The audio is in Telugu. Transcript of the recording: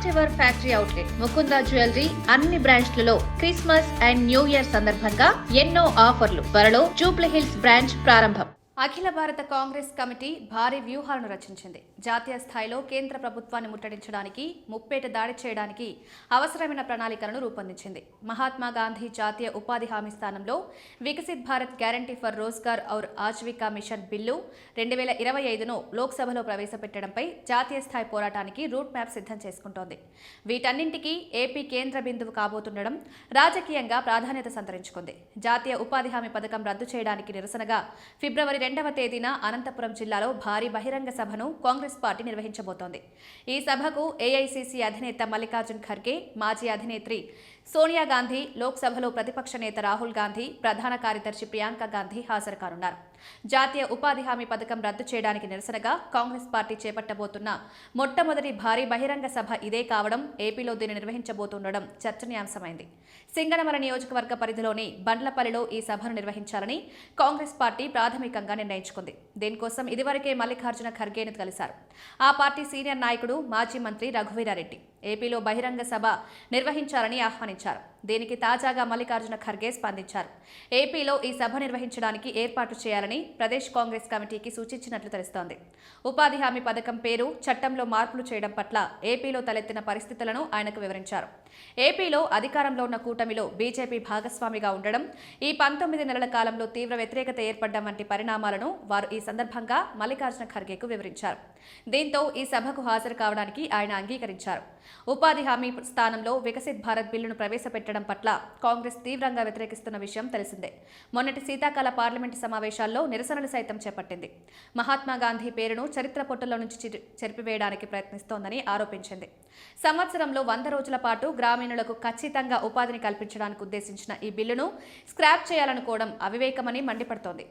First ever factory outlet Mukunda jewellery అన్ని బ్రాంచ్లలో క్రిస్మస్ అండ్ న్యూ ఇయర్ సందర్భంగా ఎన్నో ఆఫర్లు. త్వరలో జూబ్లీ హిల్స్ బ్రాంచ్ ప్రారంభం. అఖిల భారత కాంగ్రెస్ కమిటీ భారీ వ్యూహాలను రచించింది. జాతీయ స్థాయిలో కేంద్ర ప్రభుత్వాన్ని ముట్టడించడానికి, ముప్పేట దాడి చేయడానికి అవసరమైన ప్రణాళికలను రూపొందించింది. మహాత్మా గాంధీ జాతీయ ఉపాధి హామీ స్థానంలో Viksit Bharat guarantee for Rozgar aur Ajeevika mission bill 2025ను లోక్సభలో ప్రవేశపెట్టడంపై జాతీయ స్థాయి పోరాటానికి రూట్ మ్యాప్ సిద్ధం చేసుకుంటోంది. వీటన్నింటికీ ఏపీ కేంద్ర బిందువు కాబోతుండడం రాజకీయంగా ప్రాధాన్యత సంతరించుకుంది. జాతీయ ఉపాధి హామీ పథకం రద్దు చేయడానికి నిరసనగా ఫిబ్రవరి 2వ తేదీన అనంతపురం జిల్లాలో భారీ బహిరంగ సభను కాంగ్రెస్ పార్టీ నిర్వహించబోతోంది. ఈ సభకు ఏఐసీసీ అధినేత మల్లికార్జున్ ఖర్గే, మాజీ అధినేత్రి సోనియా గాంధీ, లోక్సభలో ప్రతిపక్ష నేత రాహుల్ గాంధీ, ప్రధాన కార్యదర్శి ప్రియాంక గాంధీ హాజరు కానున్నారు. జాతీయ ఉపాధి హామీ పథకం రద్దు చేయడానికి నిరసనగా కాంగ్రెస్ పార్టీ చేపట్టబోతున్న మొట్టమొదటి భారీ బహిరంగ సభ ఇదే కావడం, ఏపీలో దీన్ని నిర్వహించబోతుండడం చర్చనీయాంశమైంది. సింగనమల నియోజకవర్గ పరిధిలోని బండ్లపల్లిలో ఈ సభను నిర్వహించాలని కాంగ్రెస్ పార్టీ ప్రాథమికంగా నిర్ణయించుకుంది. దీనికోసం ఇదివరకే మల్లికార్జున ఖర్గేను కలిశారు. ఆ పార్టీ సీనియర్ నాయకుడు, మాజీ మంత్రి రఘువీరారెడ్డి ఏపీలో బహిరంగ సభ నిర్వహించాలని ఆహ్వానించారు. దీనికి తాజాగా మల్లికార్జున ఖర్గే స్పందించారు. ఏపీలో ఈ సభ నిర్వహించడానికి ఏర్పాటు చేయాలని ప్రదేశ్ కాంగ్రెస్ కమిటీకి సూచించినట్లు తెలుస్తోంది. ఉపాధి హామీ పథకం పేరు, చట్టంలో మార్పులు చేయడం పట్ల ఏపీలో తలెత్తిన పరిస్థితులను ఆయనకు వివరించారు. ఏపీలో అధికారంలో ఉన్న కూటమిలో బీజేపీ భాగస్వామిగా ఉండడం, ఈ 19 నెలల కాలంలో తీవ్ర వ్యతిరేకత ఏర్పడడం వంటి పరిణామాలను వారు ఈ సందర్భంగా మల్లికార్జున ఖర్గేకు వివరించారు. దీంతో ఈ సభకు హాజరు కావడానికి ఆయన అంగీకరించారు. ఉపాధి హామీ స్థానంలో వికసిత్ భారత్ బిల్లును ప్రవేశపెట్టడం పట్ల కాంగ్రెస్ తీవ్రంగా వ్యతిరేకిస్తున్న విషయం తెలిసిందే. మొన్నటి శీతాకాల పార్లమెంటు సమావేశాల్లో నిరసనలు సైతం చేపట్టింది. మహాత్మా గాంధీ పేరును చరిత్ర పొట్టులో నుంచి చెరిపివేయడానికి ప్రయత్నిస్తోందని ఆరోపించింది. సంవత్సరంలో 100 రోజుల పాటు గ్రామీణులకు ఖచ్చితంగా ఉపాధిని కల్పించడానికి ఉద్దేశించిన ఈ బిల్లును స్క్రాప్ చేయాలనుకోవడం అవివేకమని మండిపడుతోంది.